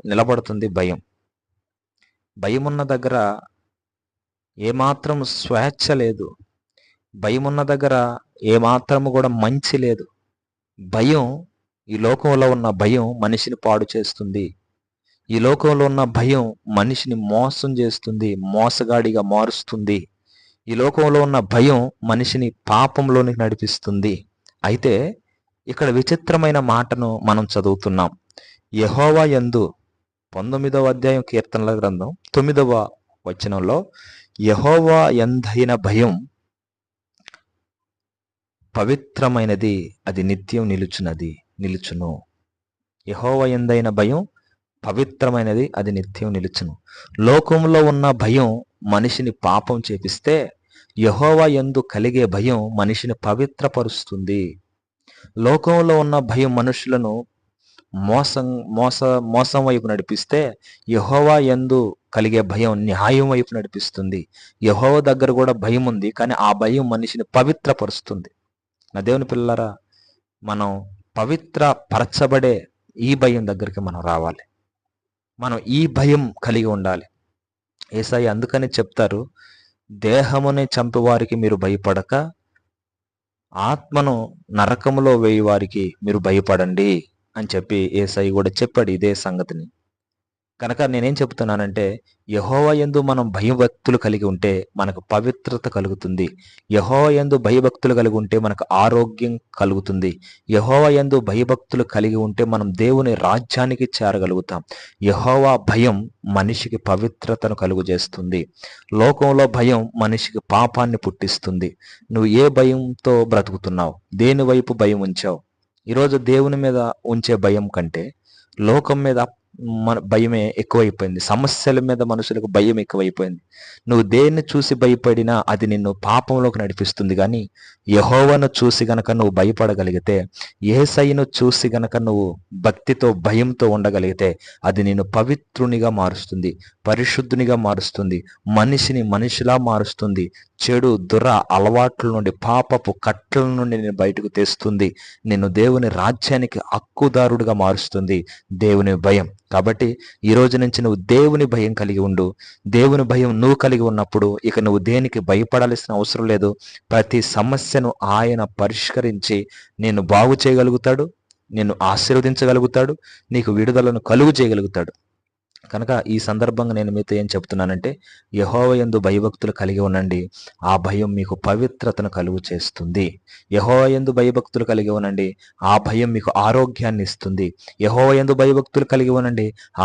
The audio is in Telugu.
నిలబడుతుంది భయం. భయమున్న దగ్గర ఏమాత్రం స్వేచ్ఛ లేదు. భయమున్న దగ్గర ఏమాత్రము కూడా మంచి లేదు. భయం, ఈ లోకంలో ఉన్న భయం మనిషిని పాడు చేస్తుంది. ఈ లోకంలో ఉన్న భయం మనిషిని మోసం చేస్తుంది, మోసగాడిగా మారుస్తుంది. ఈ లోకంలో ఉన్న భయం మనిషిని పాపంలోనికి నడిపిస్తుంది. అయితే ఇక్కడ విచిత్రమైన మాటను మనం చదువుతున్నాం. యెహోవా యందు 19వ అధ్యాయం కీర్తనల గ్రంథం 9వ వచనంలో యెహోవా యందైన భయం పవిత్రమైనది, అది నిత్యం నిలుచును. యెహోవా యందైన భయం పవిత్రమైనది, అది నిత్యం నిలుచును. లోకంలో ఉన్న భయం మనిషిని పాపం చేపిస్తే, యెహోవా యందు కలిగే భయం మనిషిని పవిత్రపరుస్తుంది. లోకంలో ఉన్న భయం మనుషులను మోసం వైపు నడిపిస్తే, యెహోవా యందు కలిగే భయం న్యాయం వైపు నడిపిస్తుంది. యెహోవా దగ్గర కూడా భయం ఉంది, కానీ ఆ భయం మనిషిని పవిత్రపరుస్తుంది. నా దేవుని పిల్లలారా, మనం పవిత్ర పరచబడే ఈ భయం దగ్గరికి మనం రావాలి. మనం ఈ భయం కలిగి ఉండాలి. యేసయ్య అందుకని చెప్తారు, దేహముని చంపేవారికి మీరు భయపడక ఆత్మను నరకములో వేయువారికి మీరు భయపడండి అని చెప్పి యేసయ్య కూడా చెప్పాడు ఇదే సంగతిని. కనుక నేనేం చెప్తున్నానంటే, యెహోవా యందు మనం భయభక్తులు కలిగి ఉంటే మనకు పవిత్రత కలుగుతుంది. యెహోవా యందు భయభక్తులు కలిగి ఉంటే మనకు ఆరోగ్యం కలుగుతుంది. యెహోవా యందు భయభక్తులు కలిగి ఉంటే మనం దేవుని రాజ్యానికి చేరగలుగుతాం. యెహోవా భయం మనిషికి పవిత్రతను కలుగజేస్తుంది. లోకంలో భయం మనిషికి పాపాన్ని పుట్టిస్తుంది. నువ్వు ఏ భయంతో బ్రతుకుతున్నావు? దేని వైపు భయం ఉంచావు? ఈరోజు దేవుని మీద ఉంచే భయం కంటే లోకం మీద భయమే ఎక్కువైపోయింది. సమస్యల మీద మనుషులకు భయం ఎక్కువైపోయింది. నువ్వు దేన్ని చూసి భయపడినా అది నిన్ను పాపంలోకి నడిపిస్తుంది. కానీ యెహోవాను చూసి గనక నువ్వు భయపడగలిగితే, యేసయ్యను చూసి గనక నువ్వు భక్తితో భయంతో ఉండగలిగితే, అది నిన్ను పవిత్రునిగా మారుస్తుంది, పరిశుద్ధునిగా మారుస్తుంది, మనిషిని మనిషిలా మారుస్తుంది. చెడు దుర అలవాట్ల నుండి, పాపపు కట్టల నుండి నేను బయటకు తెస్తుంది. నిన్ను దేవుని రాజ్యానికి హక్కుదారుడుగా మారుస్తుంది దేవుని భయం. కాబట్టి ఈ రోజు నుంచి నువ్వు దేవుని భయం కలిగి ఉండు. దేవుని భయం నువ్వు కలిగి ఉన్నప్పుడు ఇక నువ్వు దేనికి భయపడాల్సిన అవసరం లేదు. ప్రతి సమస్యను ఆయన పరిష్కరించి నిన్ను బాగు చేయగలుగుతాడు, నిన్ను ఆశీర్వదించగలుగుతాడు, నీకు విడుదలను కలుగు చేయగలుగుతాడు. కనుక ఈ సందర్భంగా నేను మీతో ఏం చెప్తున్నానంటే, యెహోవా యందు భయభక్తులు కలిగి ఉండండి. ఆ భయం మీకు పవిత్రతను కలుగు చేస్తుంది. యెహోవా యందు భయభక్తులు కలిగి ఉండండి. ఆ భయం మీకు ఆరోగ్యాన్ని ఇస్తుంది. యెహోవా యందు భయభక్తులు కలిగి ఉండండి. ఆ